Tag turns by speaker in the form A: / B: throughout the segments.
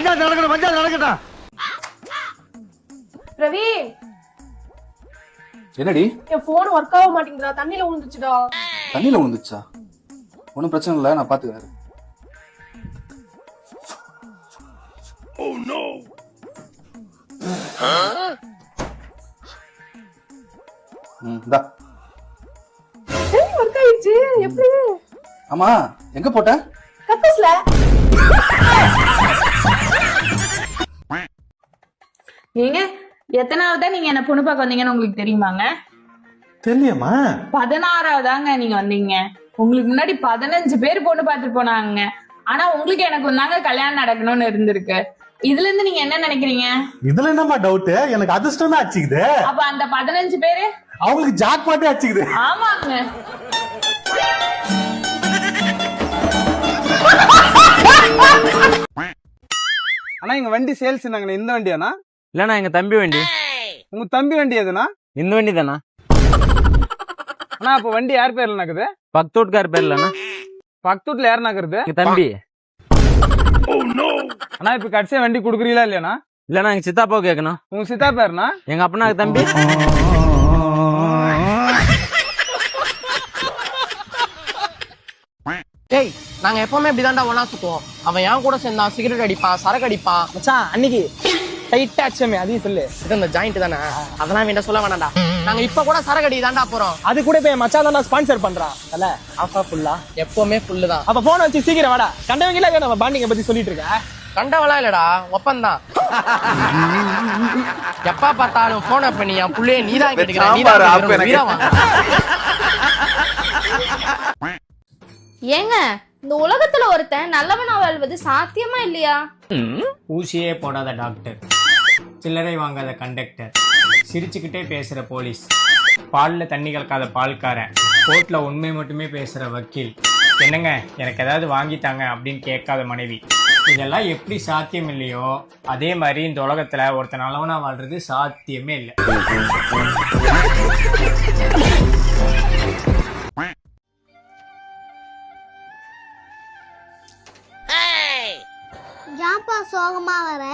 A: பஞ்சாயத்து நடக்கணும், பஞ்சாயத்து நடக்கட்டும்.
B: பிரவீன்,
C: என்னடி
B: என் போன் ஒர்க் ஆக மாட்டேங்குதுடா. தண்ணியில விழுந்துச்சுடா.
C: தண்ணியில விழுந்துச்சா? ஒன்றும் பிரச்சனை இல்லை, நான் பாத்துக்கிறேன்.
B: ஒர்க் ஆயிடுச்சு. எப்படி?
C: ஆமா, எங்க போட்ட?
B: கக்கூஸ்ல.
D: நீங்க எத்தனாவதா நீங்க என்ன பொண்ணு பார்க்க வந்தீங்கன்னு உங்களுக்கு தெரியுமாங்க?
E: தெரியலையம்மா.
D: 16வதாங்க நீங்க வந்தீங்க. உங்களுக்கு முன்னாடி 15 பேர் பொண்ணு பார்த்துட்டு போனாங்க. ஆனா உங்களுக்கு எனக்கு தாங்க கல்யாணம் நடக்கணும்னு இருந்திருக்கு. இதுல இருந்து நீங்க என்ன நினைக்கிறீங்க?
E: இதுல என்னமா டவுட்? எனக்கு அதிர்ஷ்டம் தான் அடிச்சுக்குது.
D: அப்ப அந்த 15 பேரு
E: அவங்களுக்கு ஜாக் பாட்டே அடிச்சுக்குது.
D: ஆமாங்க.
F: அண்ணா எங்க வண்டி சேல்ஸ் நாங்க இந்த வண்டியாண்ணா?
G: இல்லண்ணா எங்க தம்பி வண்டி.
F: உங்க தம்பி வண்டி எதுனா?
G: இந்த வண்டி தானா?
F: அண்ணா அப்ப வண்டி யார் பேர்ல நடக்குது?
G: பக்கத்து வீட்டுக்கார பேர்லண்ணா.
F: பக்கத்து வீட்டுல யார் நகருது?
G: எங்க தம்பி.
F: அண்ணா இப்ப கடைசியா வண்டி குடுக்குறீங்களா இல்லையாண்ணா?
G: இல்லண்ணா எங்க சித்தாப்பாவை கேட்கணும்.
F: உங்க சித்தா பேருனா?
G: எங்க அப்பனா தம்பி.
H: டேய், நாங்க எப்பவுமே இப்படிதான்டா ஒண்ணா சுத்துவோம். அவன் என் கூட சேர்ந்தான், சிகரெட் அடிப்பான், சரக்கு அடிப்பான்.
I: மச்சான் அன்னைக்கு டைட்டா அடிச்சமே, அதையும் சொல்லு.
H: இது இந்த ஜாயிண்ட் தானே, அதெல்லாம் வேண்டாம் சொல்ல வேணாம்டா. நாங்க இப்ப கூட சரக்கு அடி தான்டா போறோம்.
I: அது கூட போய் மச்சான் தான் ஸ்பான்சர் பண்றான். அல்ல ஆஃபா ஃபுல்லா
H: எப்பவுமே ஃபுல்லு தான்.
I: அப்ப போன வச்சு சீக்கிரம் வாடா. கண்டவங்கள நம்ம பாண்டிங்க பத்தி சொல்லிட்டு இருக்க.
H: கண்டவளா இல்லடா, ஒப்பந்தான். எப்ப பார்த்தாலும் போன பண்ணி என் புள்ளைய நீதான் கேட்டுக்கிற.
J: ஏங்க, இந்த உலகத்துல ஒருத்தன் நல்லவனா வாழ்வது சாத்தியமா இல்லையா?
K: ஊசியே போடாத டாக்டர், சில்லறை வாங்காத கண்டக்டர், சிரிச்சுக்கிட்டே பேசுற போலீஸ், பால்ல தண்ணி கலக்காத பால்காரன், கோர்ட்ல உண்மை மட்டுமே பேசுற வக்கீல், என்னங்க எனக்கு ஏதாவது வாங்கித்தாங்க அப்படின்னு கேட்காத மனைவி, இதெல்லாம் எப்படி சாத்தியம் இல்லையோ அதே மாதிரி இந்த உலகத்துல ஒருத்தன் நல்லவனா வாழ்றது சாத்தியமே இல்லை.
J: ஜாப்பா சோகமா வர?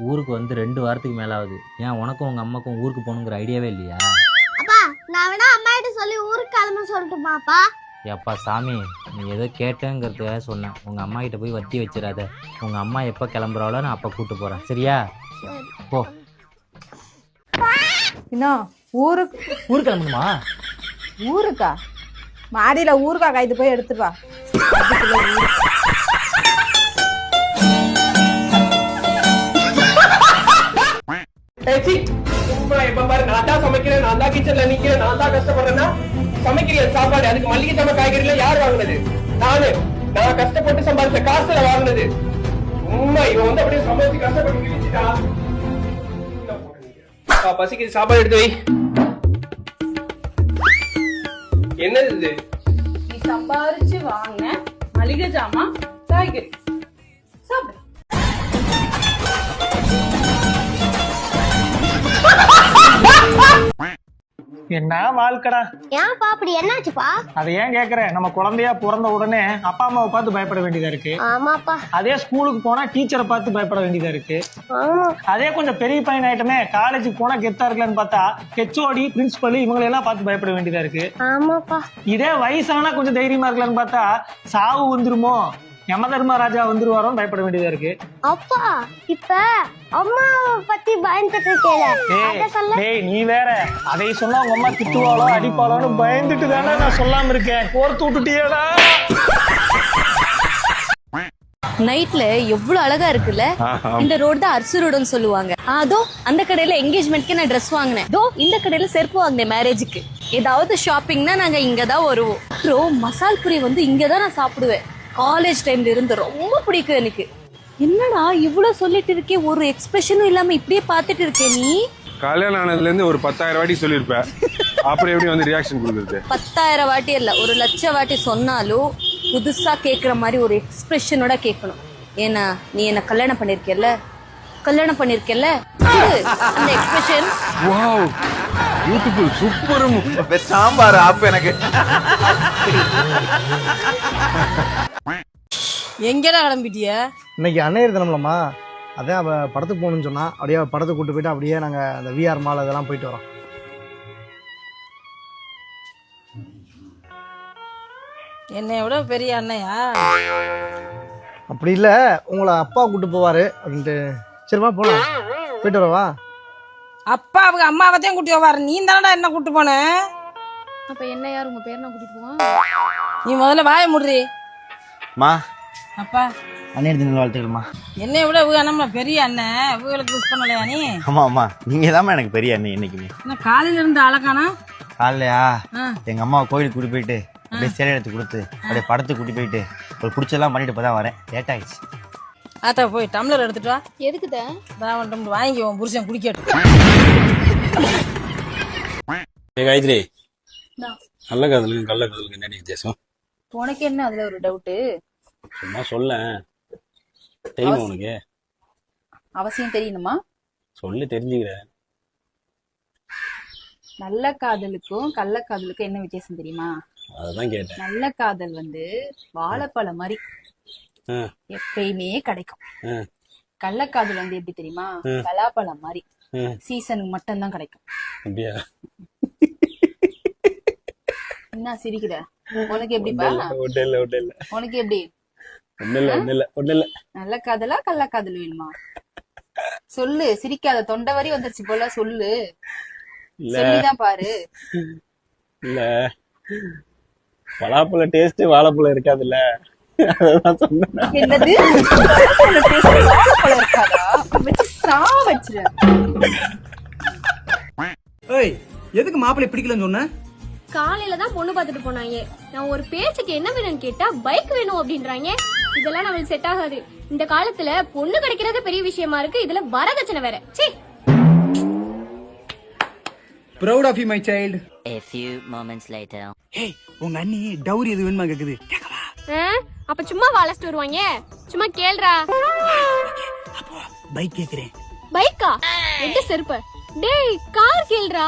G: ஊருக்கு வந்து 2 வாரத்துக்கு மேல ஆகுது. ஏன் உனக்கும் உங்க அம்மாக்கும் ஊருக்கு போகணுங்கிற ஐடியாவே இல்லையா?
J: அப்பா, நான் வேணா அம்மா கிட்ட சொல்லி ஊருக்கு கிளம்ப சொல்லட்டுமாப்பா?
G: எப்பா சாமி, நீ ஏதோ கேட்டேங்கிறதுக்காக சொன்னேன். உங்க அம்மா கிட்ட போய் வத்தி வச்சிடாத. உங்க அம்மா எப்ப கிளம்புறாளோ நான் அப்ப கூட்டு போறேன், சரியா? போ.
B: இன்னும்
G: ஊருக்கு கிளம்பணுமா?
B: ஊருக்கா? மாடியில ஊருக்கா கைது போய் எடுத்துட்டு வா.
H: எப்ப பாரு நான் தான் சமைக்கிறேன், நான் தான் கிச்சன்ல நிக்கிறேன், நான் தான் கஷ்டப்படுறேன்னா சமைக்கிற சாப்பாடு அதுக்கு மல்லிகை சாம காய்கறில யார் வாங்குனது? நான் கஷ்டப்பட்டு சம்பாதிச்ச காசுல வாங்குனது. உண்மை இவன் வந்து அப்படியே சமைச்சு கஷ்டப்பட்டு கிழிச்சிட்டா. பசிக்கு சாப்பாடு எடுத்து வை. என்னது இது?
D: நீ சம்பாரிச்சு வாங்க மளிகை ஜாமான் காய்கறி சாப்பிடு.
I: என்ன வாழ்க்கடா.
J: ஏன்ப்பா அப்படி என்னாச்சுப்பா?
I: அதை ஏன் கேக்குற? நம்ம குழந்தையா பிறந்த உடனே அப்பா அம்மாவை பார்த்து பயப்பட வேண்டியதா இருக்கு.
J: ஆமாப்பா.
I: அதே ஸ்கூலுக்கு போனா டீச்சரை பார்த்து பயப்பட வேண்டியதா இருக்கு. அதே கொஞ்சம் பெரிய பையன் ஆயிட்டமே, காலேஜுக்கு போனா கெத்தா இருக்கலான்னு பார்த்தா ஹெச்ஓடி பிரின்சிபல் இவங்களை எல்லாம் பார்த்து பயப்பட வேண்டியதா இருக்கு.
J: ஆமாப்பா.
I: இதே வயசானா கொஞ்சம் தைரியமா இருக்கலான்னு பார்த்தா சாவு வந்துருமோ, யமதர்மராஜா வந்துருவாரோன்னு பயப்பட வேண்டியதா இருக்கு.
J: அப்பா, இப்ப அம்மாவை பத்தி பயந்துட்டு இருக்கேன்.
I: நீ வேற அதை சொன்னா உங்க அம்மா திட்டுவாளோ அடிப்பாளோன்னு பயந்துட்டு தானே நான் சொல்லாம இருக்கேன். கோர்த்து விட்டுட்டியடா.
J: நைட்ல எவ்வளவு அழகா இருக்குல்ல. இந்த ரோடு தான் அர்சு ரோடுன்னு சொல்லுவாங்க. அதோ அந்த கடையில என்கேஜ்மெண்ட்க்கு நான் ட்ரெஸ் வாங்கினேன். தோ இந்த கடையில செருப்பு வாங்கினேன் மேரேஜுக்கு. ஏதாவது ஷாப்பிங்னா நாங்க இங்கதான் வருவோம். அப்புறம் மசால் பூரி வந்து இங்கதான் நான் சாப்பிடுவேன். காலேஜ் டைம்ல இருந்து ரொம்ப பிடிக்கும் எனக்கு. என்னடா இவ்வளவு சொல்லிட்டு இருக்கே, ஒரு எக்ஸ்பிரஷனும் இல்லாம இப்படியே பாத்துட்டு இருக்கே நீ?
L: கல்யாணம் ஆனதுல இருந்து ஒரு 10,000 வாட்டி சொல்லிருப்பேன். அப்புறம் எப்படி வந்து ரியாக்ஷன் கொடுக்குறது?
J: 10,000 வாட்டி இல்ல, 1,00,000 வாட்டி சொன்னாலும் புதுசா கேக்குற மாதிரி ஒரு எக்ஸ்பிரஷனோட கேட்கணும். ஏன்னா நீ என்ன கல்யாணம் பண்ணிருக்கல, அந்த expression.
L: Wow, beautiful, super.
C: Sambar ஆப் எனக்கு.
B: எங்கடா கிளம்பிட்டிய?
I: இன்னைக்கு அன்னையர் தினம்லமா, அதான் அவள் படத்துக்கு போகணுன்னு சொன்னா, அப்படியே படத்துக்கு கூப்பிட்டு போயிட்டு அப்படியே நாங்கள் அந்த விஆர் மால் இதெல்லாம் போயிட்டு வரோம்.
B: என்னை விட பெரிய அண்ணையா?
I: அப்படி இல்லை, உங்களை அப்பா கூப்பிட்டு போவார் அப்படின்ட்டு. சரிம்மா போகலாம், போயிட்டு வரவா?
B: அப்பா அவங்க அம்மாவத்தையும் கூட்டி போவாரு, நீ தானடா என்ன கூட்டு போன?
J: அப்ப என்ன யார் உங்க பேர் நான் கூட்டிட்டு போவான்?
B: நீ முதல்ல வாய முடுறி.
A: மா
B: அப்பா
A: அண்ணன் தின வாழ்த்துக்கள்மா.
B: என்னை விட இவங்க நம்ம பெரிய அண்ணன், இவங்களுக்கு மிஸ் பண்ணலையா நீ?
A: ஆமா ஆமா, நீங்க தாம்மா எனக்கு பெரிய அண்ணன் என்னைக்குமே.
B: என்ன காலையில இருந்து அழகானா?
A: காலையா எங்க அம்மா கோயிலுக்கு கூட்டி போயிட்டு அப்படியே சேலை எடுத்து கொடுத்து அப்படியே படத்துக்கு கூட்டி போயிட்டு ஒரு பிடிச்செல்லாம் பண்ணிட்டு இப்பதான் வரேன். லேட் ஆயிடுச்சு.
B: ஆத்தா போய் டம்ளர் எடுத்துட்டு வா.
J: எதுக்குதா?
B: டம்ளர் வாங்கி உன் புருஷன் குடிக்கட்டும்.
C: காயத்ரி, நல்ல காதலுக்கு கள்ள காதலுக்கு என்ன வித்தியாசம்?
B: உனக்கு என்ன அதுல ஒரு டவுட்டு?
C: சும்மா சொல்ல, தெரியுமா உனக்கு?
B: அவசியம் தெரியணுமா?
C: சொல்லு, தெரிஞ்சுக்கிறேன்.
B: நல்ல காதலுக்கும் கள்ள காதலுக்கும் என்ன வித்தியாசம் தெரியுமா?
C: அதான் கேட்டேன்.
B: நல்ல காதல் வந்து வாழைப்பழம் மாதிரி எப்பயுமே கிடைக்கும். கள்ளக்காதல் வந்து எப்படி தெரியுமா? பலாப்பழம் மாதிரி சீசனுக்கு மட்டும் தான் கிடைக்கும்.
C: அப்படியா?
B: என்ன சிரிக்கிற? உனக்கு எப்படிப்பா? உனக்கு எப்படி? நல்ல காதலா கள்ள காதல் வேணுமா? சொல்லு, சிரிக்காத, தொண்டை வரி வந்துருச்சு போல, சொல்லு. சொல்லிதான் பாரு.
C: இல்ல, பலாப்பழ டேஸ்ட் வாழைப்பழம் இருக்காதுல்ல, அதான் சொன்னேன்.
B: என்னது? வாழைப்பழம் இருக்காதா? வச்சு சா வச்சிரு.
H: ஏய், எதுக்கு மாப்பிள்ளை பிடிக்கலன்னு சொன்ன?
J: காலையில தான் பொண்ணு பார்த்துட்டு போனாங்க. நான் ஒரு பேச்சுக்கு என்ன வேணும்னு கேட்டா பைக் வேணும் அப்படின்றாங்க. இதெல்லாம் நம்மளுக்கு செட் ஆகாது. இந்த காலத்துல பொண்ணு கிடைக்கிறது பெரிய விஷயமா இருக்கு, இதுல வரதட்சணை வேற. சீ.
H: Proud of you, my child.
G: A few moments later.
H: Hey, உங்க அண்ணி டவுரி எது வேணுமா கேக்குது. கேக்கவா?
J: அப்ப சும்மா வாலஸ்ட் வருவாங்க. சும்மா கேளுடா.
H: அப்போ பைக் கேக்குறேன்.
J: பைக்கா? எட்டு செருப்பு. டேய், கார் கேளுடா.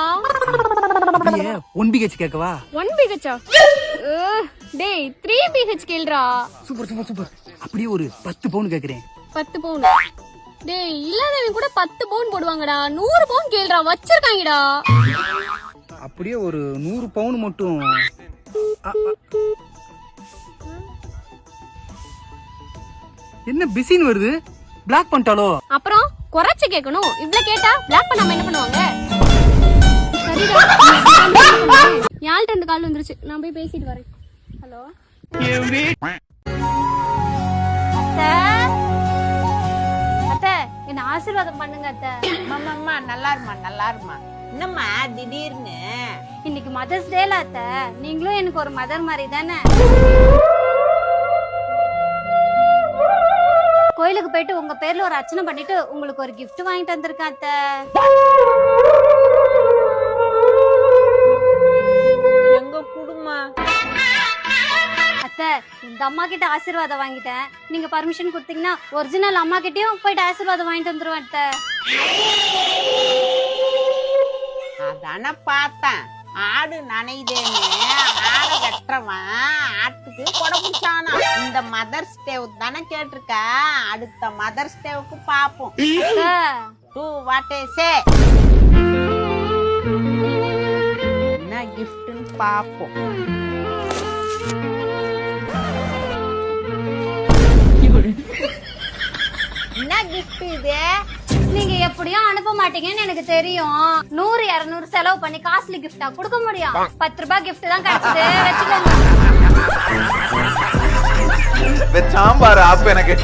H: அப்படியே 1BH கேக்கவா?
J: 1BH? டேய், 3BH கேளுடா.
H: Super super super. அப்படியே ஒரு 10 பவுன் கேக்குறேன்.
J: 10 பவுன்? டேய், இல்லாதவன் கூட 10 பவுன் போடுவாங்கடா. 100 பவுன் கேளுடா, வச்சிருக்காங்கடா.
H: அப்படியே ஒரு 100 பவுன் மட்டும். என்ன பிஸின்னு வருது? பிளாக் பண்ணிட்டாலோ?
J: அப்புறம் குறைச்சு கேட்கணும். இவ்ளோ கேட்டா பிளாக் பண்ணாம என்ன பண்ணுவாங்க? யாழ்ட்ட இருந்து கால் வந்துருச்சு, நான் போய் பேசிட்டு வரேன். ஹலோ அத்தை, என்ன ஆசீர்வாதம் பண்ணுங்க அத்தை.
B: அம்மா நல்லா இருமா, நல்லா இருமா. என்னம்மா திடீர்னு?
J: இன்னைக்கு மதர்ஸ் டேல அத்தை, நீங்களும் எனக்கு ஒரு மதர் மாதிரி தானே. கோயிலுக்கு போயிட்டு உங்க பேர்ல ஒரு அர்ச்சனை பண்ணிட்டு உங்களுக்கு ஒரு gift வாங்கிட்டு வந்திருக்கேன் அத்தை.
B: எங்க குடுமா?
J: அத்தை, இந்த அம்மா கிட்ட ஆசீர்வாதம் வாங்கிட்டேன். நீங்க பர்மிஷன் கொடுத்தீங்கன்னா ஒரிஜினல் அம்மா கிட்டயும் போயிட்டு ஆசீர்வாதம் வாங்கிட்டு வந்துருவேன் அத்தை.
B: அதான பார்த்தேன், ஆடு நனைதேன்னு ஆடை வெட்டுறவன் ஆட்டுக்கு கொடை பிடிச்சானா. இந்த மதர்ஸ் டேவு தானே கேட்டிருக்க, அடுத்த மதர்ஸ் டேவுக்கு பாப்போம். டூ வாட் சே என்ன கிஃப்ட்னு பாப்போம். என்ன கிஃப்ட் இது?
J: நீங்க எப்படியும் அனுப்ப மாட்டீங்கன்னு எனக்கு தெரியும். 100-200 செலவு பண்ணி காஸ்ட்லி கிஃப்டா கொடுக்க முடியும்? 10 ரூபாய் கிஃப்ட் தான் கிடைச்சது, வச்சுக்கோங்க.
A: சாம்பார் ஆப் எனக்கு